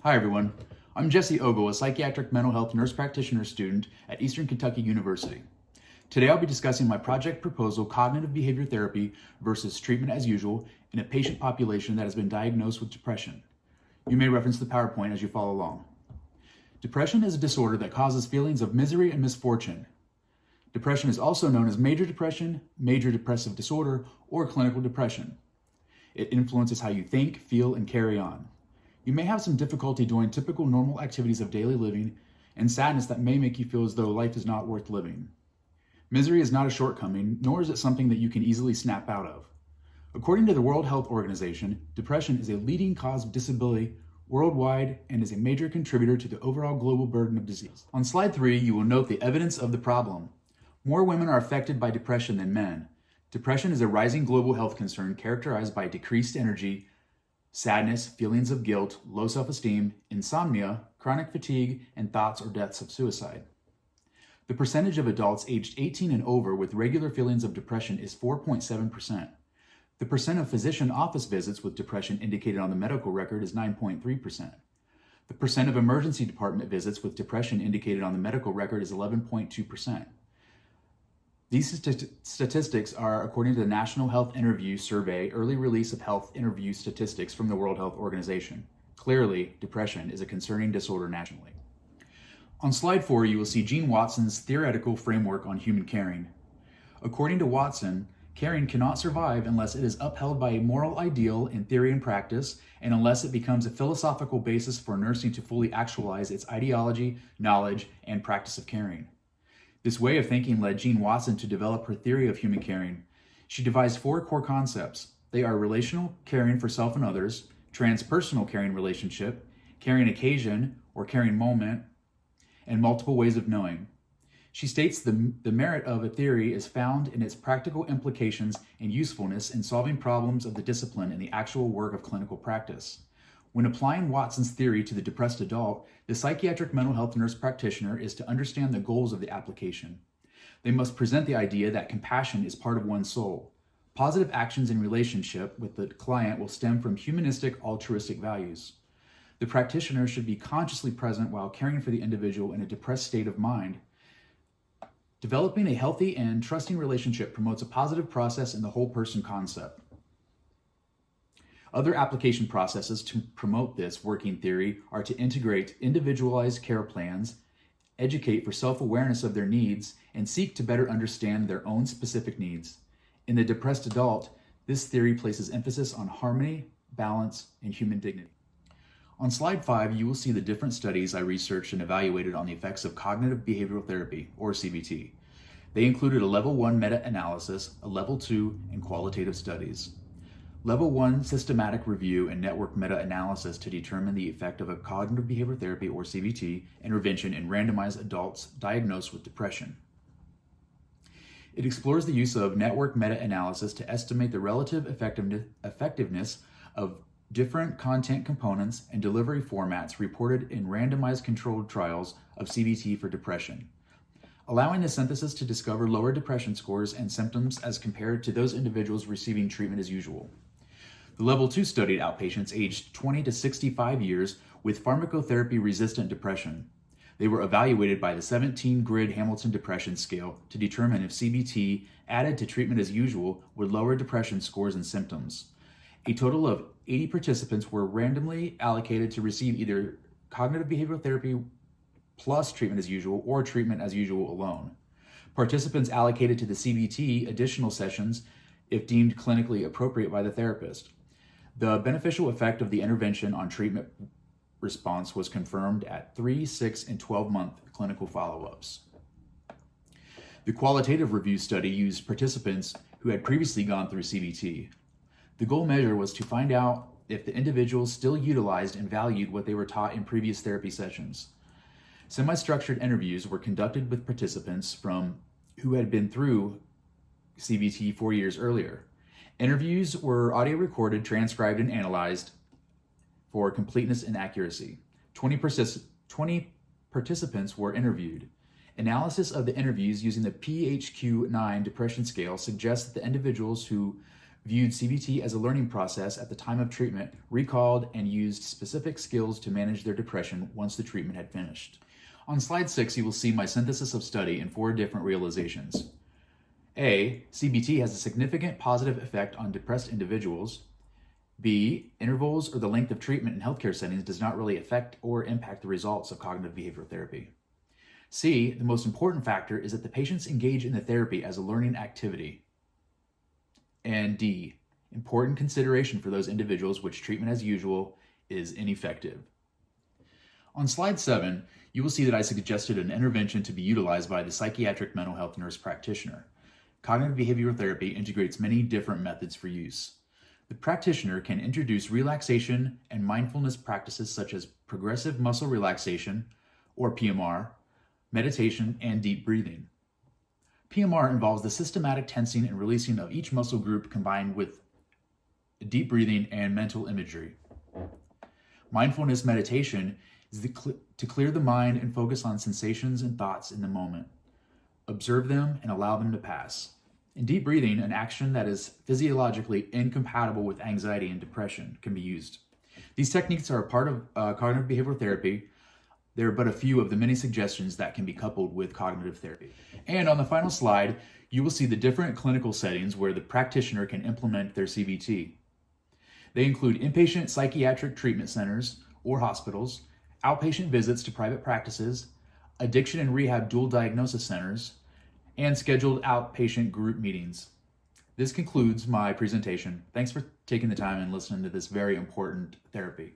Hi everyone, I'm Jesse Ogle, a psychiatric mental health nurse practitioner student at Eastern Kentucky University. Today I'll be discussing my project proposal, Cognitive Behavior Therapy versus Treatment as Usual in a patient population that has been diagnosed with depression. You may reference the PowerPoint as you follow along. Depression is a disorder that causes feelings of misery and misfortune. Depression is also known as major depression, major depressive disorder, or clinical depression. It influences how you think, feel, and carry on. You may have some difficulty doing typical normal activities of daily living and sadness that may make you feel as though life is not worth living. Misery is not a shortcoming, nor is it something that you can easily snap out of. According to the World Health Organization, depression is a leading cause of disability worldwide and is a major contributor to the overall global burden of disease. On slide 3, you will note the evidence of the problem. More women are affected by depression than men. Depression is a rising global health concern characterized by decreased energy, sadness, feelings of guilt, low self-esteem, insomnia, chronic fatigue, and thoughts or deaths of suicide. The percentage of adults aged 18 and over with regular feelings of depression is 4.7%. The percent of physician office visits with depression indicated on the medical record is 9.3%. The percent of emergency department visits with depression indicated on the medical record is 11.2%. These statistics are according to the National Health Interview Survey early release of health interview statistics from the World Health Organization. Clearly, depression is a concerning disorder nationally. On slide 4, you will see Gene Watson's theoretical framework on human caring. According to Watson, caring cannot survive unless it is upheld by a moral ideal in theory and practice, and unless it becomes a philosophical basis for nursing to fully actualize its ideology, knowledge, and practice of caring. This way of thinking led Gene Watson to develop her theory of human caring. She devised 4 core concepts. They are relational caring for self and others, transpersonal caring relationship, caring occasion or caring moment, and multiple ways of knowing. She states the merit of a theory is found in its practical implications and usefulness in solving problems of the discipline and the actual work of clinical practice. When applying Watson's theory to the depressed adult, the psychiatric mental health nurse practitioner is to understand the goals of the application. They must present the idea that compassion is part of one's soul. Positive actions in relationship with the client will stem from humanistic, altruistic values. The practitioner should be consciously present while caring for the individual in a depressed state of mind. Developing a healthy and trusting relationship promotes a positive process in the whole person concept. Other application processes to promote this working theory are to integrate individualized care plans, educate for self-awareness of their needs, and seek to better understand their own specific needs. In the depressed adult, this theory places emphasis on harmony, balance, and human dignity. On slide 5, you will see the different studies I researched and evaluated on the effects of cognitive behavioral therapy, or CBT. They included a level 1 meta-analysis, a level 2, and qualitative studies. Level 1 systematic review and network meta-analysis to determine the effect of a cognitive behavior therapy or CBT intervention in randomized adults diagnosed with depression. It explores the use of network meta-analysis to estimate the relative effectiveness of different content components and delivery formats reported in randomized controlled trials of CBT for depression, allowing the synthesis to discover lower depression scores and symptoms as compared to those individuals receiving treatment as usual. The Level 2 studied outpatients aged 20 to 65 years with pharmacotherapy-resistant depression. They were evaluated by the 17-grid Hamilton Depression Scale to determine if CBT added to treatment as usual would lower depression scores and symptoms. A total of 80 participants were randomly allocated to receive either cognitive behavioral therapy plus treatment as usual or treatment as usual alone. Participants allocated to the CBT additional sessions if deemed clinically appropriate by the therapist. The beneficial effect of the intervention on treatment response was confirmed at 3, 6, and 12-month clinical follow-ups. The qualitative review study used participants who had previously gone through CBT. The goal measure was to find out if the individuals still utilized and valued what they were taught in previous therapy sessions. Semi-structured interviews were conducted with participants who had been through CBT 4 years earlier. Interviews were audio recorded, transcribed, and analyzed for completeness and accuracy. 20 participants were interviewed. Analysis of the interviews using the PHQ-9 depression scale suggests that the individuals who viewed CBT as a learning process at the time of treatment, recalled and used specific skills to manage their depression once the treatment had finished. On slide 6, you will see my synthesis of study in 4 different realizations. A, CBT has a significant positive effect on depressed individuals. B, intervals or the length of treatment in healthcare settings does not really affect or impact the results of cognitive behavioral therapy. C, the most important factor is that the patients engage in the therapy as a learning activity. And D, important consideration for those individuals which treatment as usual is ineffective. On slide 7, you will see that I suggested an intervention to be utilized by the psychiatric mental health nurse practitioner. Cognitive behavioral therapy integrates many different methods for use. The practitioner can introduce relaxation and mindfulness practices such as progressive muscle relaxation, or PMR, meditation, and deep breathing. PMR involves the systematic tensing and releasing of each muscle group combined with deep breathing and mental imagery. Mindfulness meditation is to clear the mind and focus on sensations and thoughts in the moment. Observe them and allow them to pass. In deep breathing, an action that is physiologically incompatible with anxiety and depression can be used. These techniques are a part of cognitive behavioral therapy. There are but a few of the many suggestions that can be coupled with cognitive therapy. And on the final slide, you will see the different clinical settings where the practitioner can implement their CBT. They include inpatient psychiatric treatment centers or hospitals, outpatient visits to private practices, addiction and rehab dual diagnosis centers, and scheduled outpatient group meetings. This concludes my presentation. Thanks for taking the time and listening to this very important therapy.